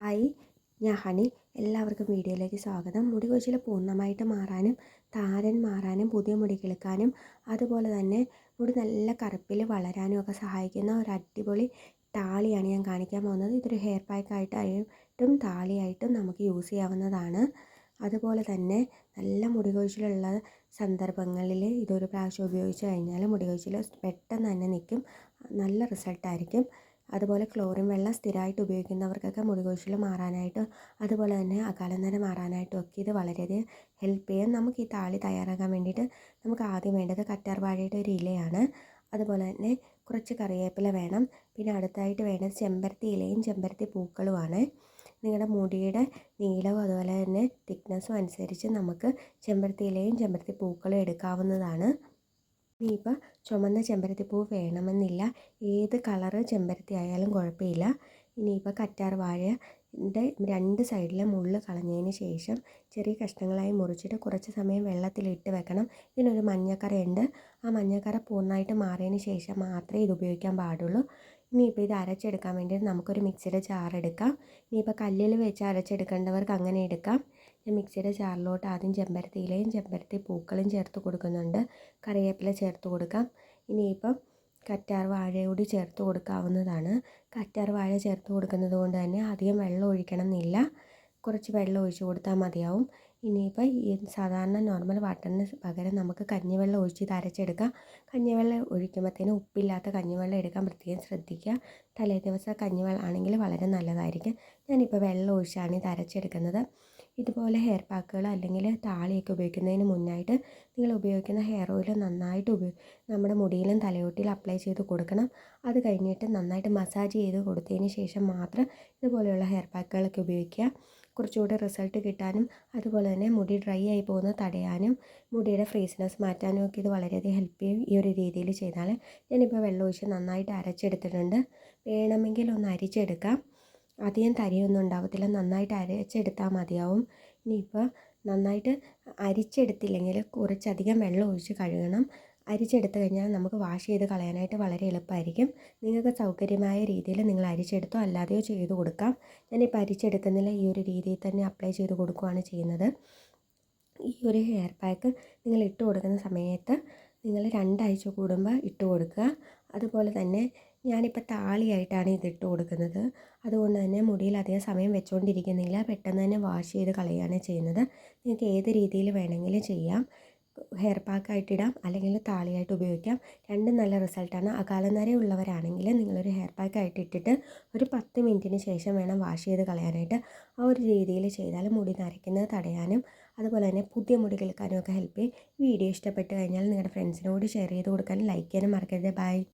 Hi, ഞാൻ honey. എല്ലാവർക്കും വീഡിയോയിലേക്ക് സ്വാഗതം. മുടി കൊഴിച്ചിൽ പൂർണ്ണമായിട്ട് മാറാനും താരൻ മാറാനും പുതിയ മുടി കിളുക്കാനും അതുപോലെ തന്നെ മുടി നല്ല കറുപ്പിൽ വളരാനും ഒക്കെ സഹായിക്കുന്ന ഒരു അടിപൊളി താളിയാണ് ഞാൻ കാണിക്കാൻ പോകുന്നത്. ഇതൊരു ഹെയർ പാക്കായിട്ടും താളിയായിട്ടും നമുക്ക് യൂസ് ചെയ്യാവുന്നതാണ്. അതുപോലെ തന്നെ നല്ല മുടി കൊഴിച്ചിലുള്ള സന്ദർഭങ്ങളിൽ ഇതൊരു പ്രാവശ്യം ഉപയോഗിച്ച് കഴിഞ്ഞാൽ മുടി കൊഴിച്ചിൽ പെട്ടെന്ന് തന്നെ നിൽക്കും. നല്ല റിസൾട്ടായിരിക്കും. അതുപോലെ ക്ലോറിൻ വെള്ളം സ്ഥിരമായിട്ട് ഉപയോഗിക്കുന്നവർക്കൊക്കെ മുടി കൊഴിച്ചിൽ മാറാനായിട്ട് അതുപോലെ തന്നെ അകാലനര മാറാനായിട്ടും ഒക്കെ ഇത് വളരെയധികം ഹെൽപ്പ് ചെയ്യും. നമുക്ക് ഈ താളി തയ്യാറാക്കാൻ വേണ്ടിയിട്ട് നമുക്ക് ആദ്യം വേണ്ടത് കറ്റാർവാഴയുടെ ഒരു ഇലയാണ്. അതുപോലെ തന്നെ കുറച്ച് കറിവേപ്പില വേണം. പിന്നെ അടുത്തായിട്ട് വേണ്ടത് ചെമ്പരത്തി ഇലയും ചെമ്പരത്തി പൂക്കളുമാണ്. നിങ്ങളുടെ മുടിയുടെ നീളവും അതുപോലെ തന്നെ തിക്നെസ്സും അനുസരിച്ച് നമുക്ക് ചെമ്പരത്തി ഇലയും ചെമ്പരത്തി പൂക്കളും എടുക്കാവുന്നതാണ്. ഇനിയിപ്പോൾ ചുമന്ന ചെമ്പരത്തിപ്പൂ വേണമെന്നില്ല, ഏത് കളറ് ചെമ്പരത്തി ആയാലും കുഴപ്പമില്ല. ഇനിയിപ്പോൾ കറ്റാർ വാഴയുടെ രണ്ട് സൈഡിലെ മുള്ള് കളഞ്ഞതിന് ശേഷം ചെറിയ കഷ്ണങ്ങളായി മുറിച്ചിട്ട് കുറച്ച് സമയം വെള്ളത്തിലിട്ട് വെക്കണം. ഇതിനൊരു മഞ്ഞക്കറയുണ്ട്. ആ മഞ്ഞക്കറ പൂർണ്ണമായിട്ട് മാറിയതിന് ശേഷം മാത്രമേ ഇത് ഉപയോഗിക്കാൻ പാടുള്ളൂ. ഇനിയിപ്പോൾ ഇത് അരച്ചെടുക്കാൻ വേണ്ടിയിട്ട് നമുക്കൊരു മിക്സിയുടെ ജാർ എടുക്കാം. ഇനിയിപ്പോൾ കല്ലിൽ വെച്ച് അരച്ചെടുക്കേണ്ടവർക്ക് അങ്ങനെ എടുക്കാം. ഞാൻ മിക്സിയുടെ ജാറിലോട്ട് ആദ്യം ചെമ്പരത്തി ഇലയും ചെമ്പരത്തി പൂക്കളും ചേർത്ത് കൊടുക്കുന്നുണ്ട്. കറിവേപ്പില ചേർത്ത് കൊടുക്കാം. ഇനിയിപ്പം കറ്റാർ വാഴ കൂടി ചേർത്ത് കൊടുക്കാവുന്നതാണ്. കറ്റാർ വാഴ ചേർത്ത് കൊടുക്കുന്നത് കൊണ്ട് തന്നെ അധികം വെള്ളം ഒഴിക്കണം എന്നില്ല, കുറച്ച് വെള്ളം ഒഴിച്ച് കൊടുത്താൽ മതിയാവും. ഇനിയിപ്പോൾ ഈ സാധാരണ നോർമൽ വാട്ടറിന് പകരം നമുക്ക് കഞ്ഞിവെള്ളം ഒഴിച്ച് ഇത് അരച്ചെടുക്കാം. കഞ്ഞിവെള്ളം ഒഴിക്കുമ്പോഴത്തേനും ഉപ്പില്ലാത്ത കഞ്ഞിവെള്ളം എടുക്കാൻ പ്രത്യേകം ശ്രദ്ധിക്കുക. തലേ ദിവസം കഞ്ഞിവെള്ളം ആണെങ്കിൽ വളരെ നല്ലതായിരിക്കും. ഞാനിപ്പോൾ വെള്ളം ഒഴിച്ചാണ് ഇത് അരച്ചെടുക്കുന്നത്. ഇതുപോലെ ഹെയർ പാക്കുകൾ അല്ലെങ്കിൽ താളിയൊക്കെ ഉപയോഗിക്കുന്നതിന് മുന്നായിട്ട് നിങ്ങൾ ഉപയോഗിക്കുന്ന ഹെയർ ഓയിൽ നന്നായിട്ട് നമ്മുടെ മുടിയിലും തലയോട്ടിലും അപ്ലൈ ചെയ്ത് കൊടുക്കണം. അത് കഴിഞ്ഞിട്ട് നന്നായിട്ട് മസാജ് ചെയ്ത് കൊടുത്തതിന് ശേഷം മാത്രം ഇതുപോലെയുള്ള ഹെയർ പാക്കുകളൊക്കെ ഉപയോഗിക്കുക. കുറച്ചുകൂടി റിസൾട്ട് കിട്ടാനും അതുപോലെ തന്നെ മുടി ഡ്രൈ ആയി പോകുന്നത് തടയാനും മുടിയുടെ ഫ്രീസിനെസ് മാറ്റാനും ഒക്കെ ഇത് വളരെയധികം ഹെൽപ്പ് ചെയ്യും. ഈ ഒരു രീതിയിൽ ചെയ്താൽ ഞാനിപ്പോൾ വെള്ളം ഒഴിച്ച് നന്നായിട്ട് അരച്ചെടുത്തിട്ടുണ്ട്. വേണമെങ്കിൽ ഒന്ന് അരിച്ചെടുക്കാം. അധികം തരിയൊന്നും ഉണ്ടാവത്തില്ല, നന്നായിട്ട് അരച്ചെടുത്താൽ മതിയാവും. ഇനിയിപ്പോൾ നന്നായിട്ട് അരിച്ചെടുത്തില്ലെങ്കിൽ കുറച്ചധികം വെള്ളം ഒഴിച്ച് കഴുകണം. അരിച്ചെടുത്ത് കഴിഞ്ഞാൽ നമുക്ക് വാഷ് ചെയ്ത് കളയാനായിട്ട് വളരെ എളുപ്പമായിരിക്കും. നിങ്ങൾക്ക് സൗകര്യമായ രീതിയിൽ നിങ്ങൾ അരിച്ചെടുത്തോ അല്ലാതെയോ ചെയ്ത് കൊടുക്കാം. ഞാനിപ്പോൾ അരിച്ചെടുക്കുന്നില്ല, ഈ ഒരു രീതിയിൽ തന്നെ അപ്ലൈ ചെയ്ത് കൊടുക്കുകയാണ് ചെയ്യുന്നത്. ഈ ഒരു ഹെയർ പാക്ക് നിങ്ങൾ ഇട്ട് കൊടുക്കുന്ന സമയത്ത് നിങ്ങൾ 2 ആഴ്ച കൂടുമ്പോൾ ഇട്ട് കൊടുക്കുക. അതുപോലെ തന്നെ ഞാനിപ്പോൾ താളിയായിട്ടാണ് ഇതിട്ട് കൊടുക്കുന്നത്. അതുകൊണ്ട് തന്നെ മുടിയിൽ അധികം സമയം വെച്ചുകൊണ്ടിരിക്കുന്നില്ല, പെട്ടെന്ന് തന്നെ വാഷ് ചെയ്ത് കളയുകയാണ് ചെയ്യുന്നത്. നിങ്ങൾക്ക് ഏത് രീതിയിൽ വേണമെങ്കിലും ചെയ്യാം. ഹെയർ പാക്കായിട്ടിടാം അല്ലെങ്കിൽ താളിയായിട്ട് ഉപയോഗിക്കാം. രണ്ടും നല്ല റിസൾട്ടാണ്. അകാലനര ഉള്ളവരാണെങ്കിൽ നിങ്ങളൊരു ഹെയർ പാക്കായിട്ട് ഇട്ടിട്ട് ഒരു 10 മിനിറ്റിന് ശേഷം വേണം വാഷ് ചെയ്ത് കളയാനായിട്ട്. ആ ഒരു രീതിയിൽ ചെയ്താൽ മുടി നരയ്ക്കുന്നത് തടയാനും അതുപോലെ തന്നെ പുതിയ മുടി കിളുക്കാനും ഒക്കെ ഹെൽപ്പ് ചെയ്യും. വീഡിയോ ഇഷ്ടപ്പെട്ട് കഴിഞ്ഞാൽ നിങ്ങളുടെ ഫ്രണ്ട്സിനോട് ഷെയർ ചെയ്ത് കൊടുക്കാനും ലൈക്ക് ചെയ്യാനും മറക്കരുത്. ബൈ.